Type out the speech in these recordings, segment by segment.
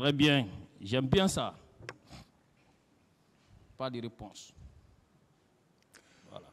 Très bien. J'aime bien ça. Pas de réponse. Voilà.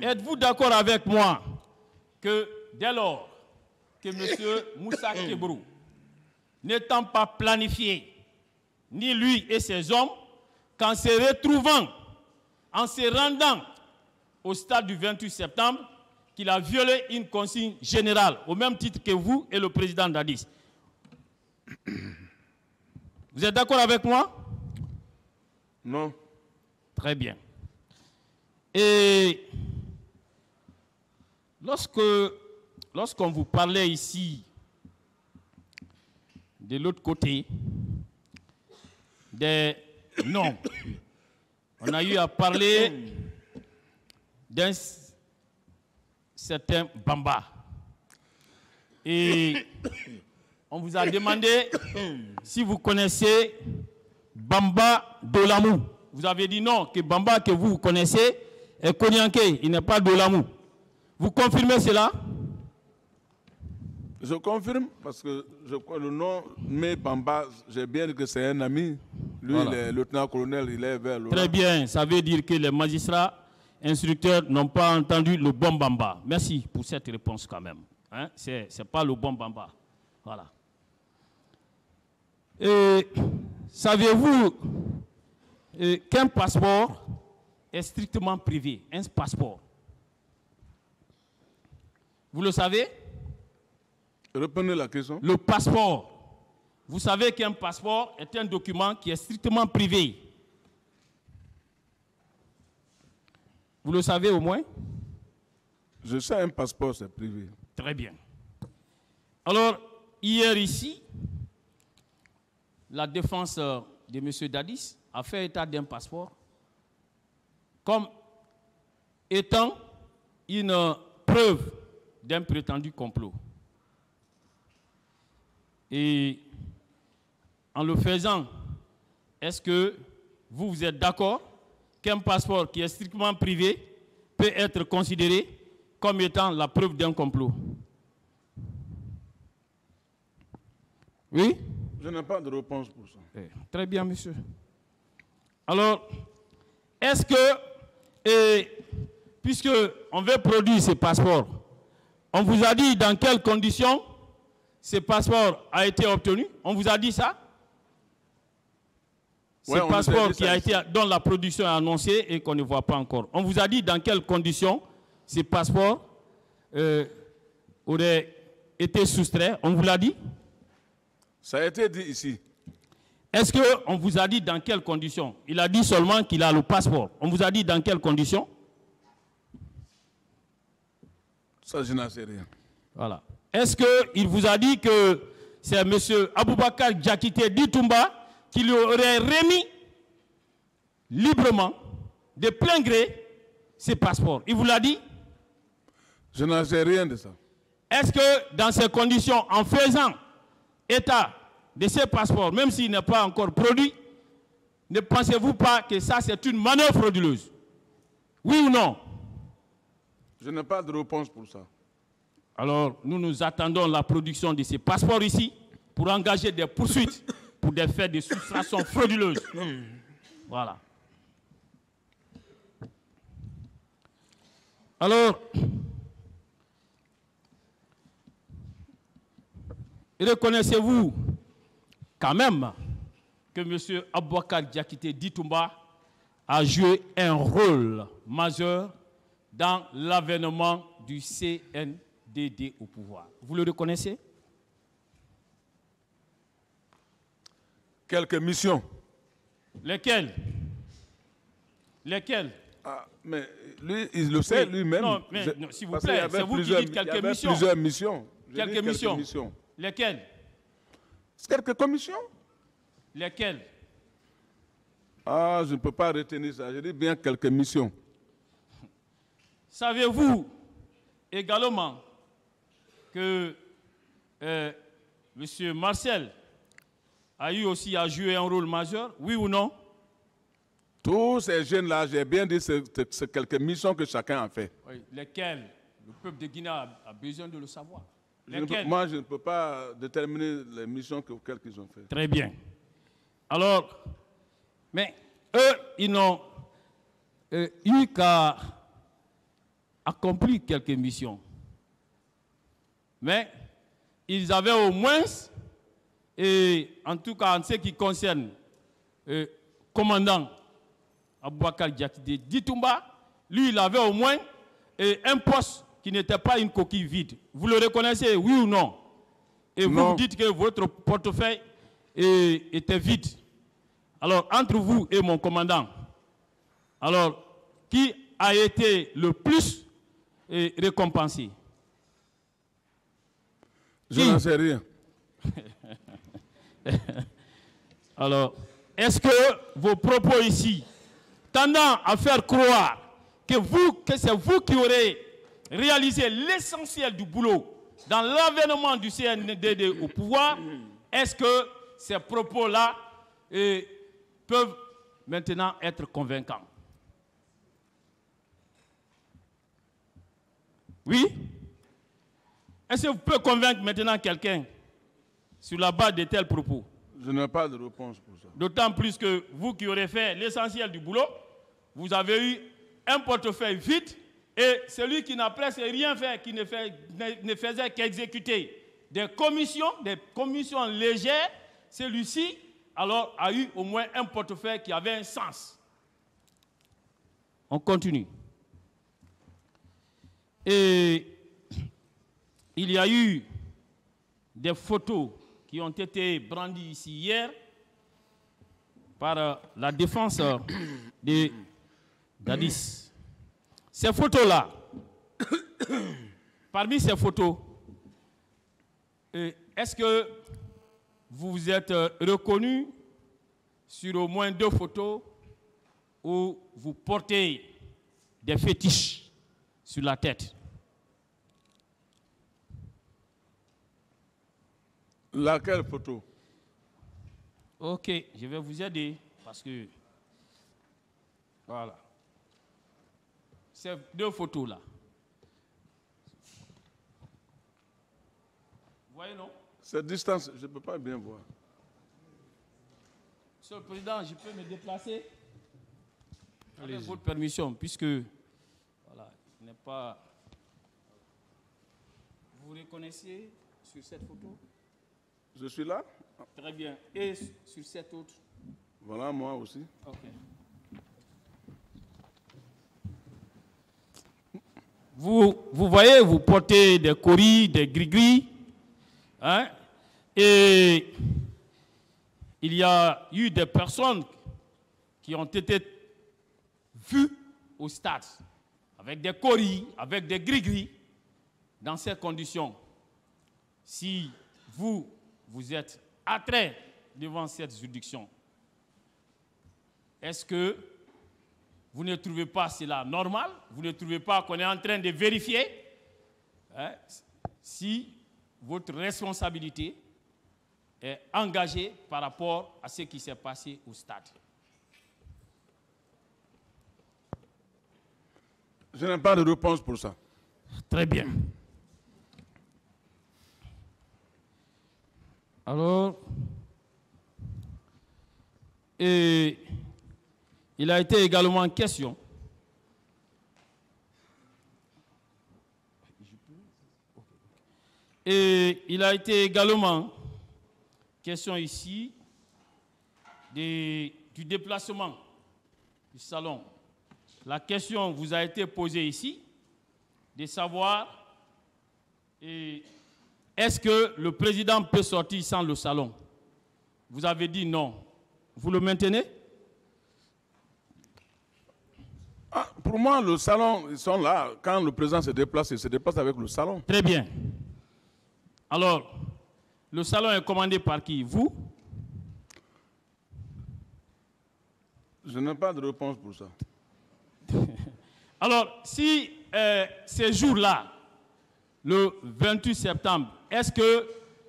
Êtes-vous d'accord avec moi que dès lors que M. Moussa Kebrou, n'étant pas planifié, ni lui et ses hommes, qu'en se retrouvant, en se rendant au stade du 28 septembre, qu'il a violé une consigne générale, au même titre que vous et le président Dadis. Vous êtes d'accord avec moi? Non. Très bien. Et lorsqu'on vous parlait ici, de l'autre côté, des noms, on a eu à parler d'un certain Bamba. Et on vous a demandé si vous connaissez Bamba Dolamou. Vous avez dit non, que Bamba que vous connaissez est Konyanké, il n'est pas Dolamou. Vous confirmez cela? Je confirme parce que je crois le nom, mais Bamba, j'ai bien dit que c'est un ami. Lui, voilà. Il est lieutenant-colonel, il est vers l'Ouest. Très bien, ça veut dire que les magistrats instructeurs n'ont pas entendu le bon Bamba. Merci pour cette réponse quand même. Hein? C'est pas le bon Bamba. Voilà. Savez-vous qu'un passeport est strictement privé? Un passeport. Vous le savez? Reprenez la question. Le passeport. Vous savez qu'un passeport est un document qui est strictement privé. Vous le savez au moins? Je sais, un passeport, c'est privé. Très bien. Alors, hier ici, la défense de M. Dadis a fait état d'un passeport comme étant une preuve d'un prétendu complot. Et en le faisant, est-ce que vous êtes d'accord qu'un passeport qui est strictement privé peut être considéré comme étant la preuve d'un complot? Oui? Je n'ai pas de réponse pour ça. Très bien, monsieur. Alors, est-ce que, puisque on veut produire ces passeports, on vous a dit dans quelles conditions ce passeport a été obtenu? On vous a dit ça? Ouais, ce passeport qui a été, dont la production est annoncée et qu'on ne voit pas encore. On vous a dit dans quelles conditions ce passeport aurait été soustrait? On vous l'a dit? Ça a été dit ici. Est-ce qu'on vous a dit dans quelles conditions? Il a dit seulement qu'il a le passeport. On vous a dit dans quelles conditions? Ça, je n'en sais rien. Voilà. Est-ce qu'il vous a dit que c'est M. Aboubakar Diakité Ditumba qui lui aurait remis librement, de plein gré, ses passeports? Il vous l'a dit? Je n'en sais rien de ça. Est-ce que dans ces conditions, en faisant état de ces passeports, même s'il n'est pas encore produit, ne pensez-vous pas que ça c'est une manœuvre frauduleuse? Oui ou non? Je n'ai pas de réponse pour ça. Alors, nous attendons la production de ces passeports ici pour engager des poursuites pour des faits de soustraction frauduleuse. Voilà. Alors, reconnaissez-vous quand même que M. Aboubakar Diakité Ditumba a joué un rôle majeur dans l'avènement du CNDD au pouvoir? Vous le reconnaissez? Quelques missions. Lesquelles? Lesquelles? Ah, mais lui, il le sait lui-même. Non, mais s'il vous plaît, c'est vous qui dites quelques missions. Plusieurs missions. Quelques missions. Lesquelles? Quelques commissions. Lesquelles? Ah, je ne peux pas retenir ça. Je dis bien quelques missions. Savez-vous également que M. Marcel a eu aussi à jouer un rôle majeur, oui ou non? Tous ces jeunes-là, j'ai bien dit, c'est quelques missions que chacun a fait. Oui, lesquelles? Le peuple de Guinée a besoin de le savoir. Moi, je ne peux pas déterminer les missions auxquelles ils ont fait. Très bien. Alors, mais eux, ils n'ont eu qu'à accomplir quelques missions. Mais ils avaient au moins, et en tout cas en ce qui concerne le commandant Aboubakar Diatoumba, lui, il avait au moins un poste qui n'était pas une coquille vide. Vous le reconnaissez, oui ou non? Et non. Vous dites que votre portefeuille était vide. Alors, entre vous et mon commandant, alors, qui a été le plus récompensé? Je n'en sais rien. Alors, est-ce que vos propos ici, tendant à faire croire que c'est vous qui aurez réalisé l'essentiel du boulot dans l'avènement du CNDD au pouvoir, est-ce que ces propos-là peuvent maintenant être convaincants? Oui? Est-ce que vous pouvez convaincre maintenant quelqu'un sur la base de tels propos? Je n'ai pas de réponse pour ça. D'autant plus que vous qui aurez fait l'essentiel du boulot, vous avez eu un portefeuille vide et celui qui n'a presque rien fait, qui ne faisait qu'exécuter des commissions légères, celui-ci alors a eu au moins un portefeuille qui avait un sens. On continue. Et il y a eu des photos qui ont été brandies ici hier par la défense de Dadis. Ces photos-là, parmi ces photos, est-ce que vous vous êtes reconnu sur au moins 2 photos où vous portez des fétiches sur la tête? Laquelle photo? Ok, je vais vous aider parce que voilà. Ces 2 photos-là. Vous voyez, non? Cette distance, je ne peux pas bien voir. Monsieur le Président, je peux me déplacer avec votre permission, puisque voilà, il n'est pas. Vous reconnaissez sur cette photo? Je suis là? Très bien. Et sur cette autre? Voilà, moi aussi. Ok. Vous voyez, vous portez des coris, des gris-gris, hein? Et il y a eu des personnes qui ont été vues au stade avec des coris, avec des gris-gris. Dans ces conditions, si vous êtes attrait devant cette juridiction, est-ce que vous ne trouvez pas cela normal? Vous ne trouvez pas qu'on est en train de vérifier si votre responsabilité est engagée par rapport à ce qui s'est passé au stade? Je n'ai pas de réponse pour ça. Très bien. Alors, il a été également question ici du déplacement du salon. La question vous a été posée ici de savoir est-ce que le président peut sortir sans le salon? Vous avez dit non. Vous le maintenez? Pour moi, le salon, ils sont là. Quand le président se déplace, il se déplace avec le salon. Très bien. Alors, le salon est commandé par qui? Vous? Je n'ai pas de réponse pour ça. Alors, si ces jours-là, le 28 septembre, est-ce que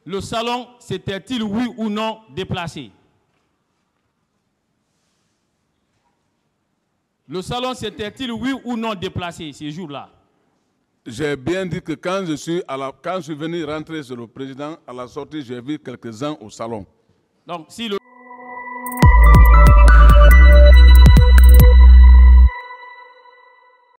le salon s'était-il, oui ou non, déplacé? Le salon s'était-il, oui ou non, déplacé ces jours-là? J'ai bien dit que quand je suis venu rentrer sur le président, à la sortie, j'ai vu quelques-uns au salon. Donc, si le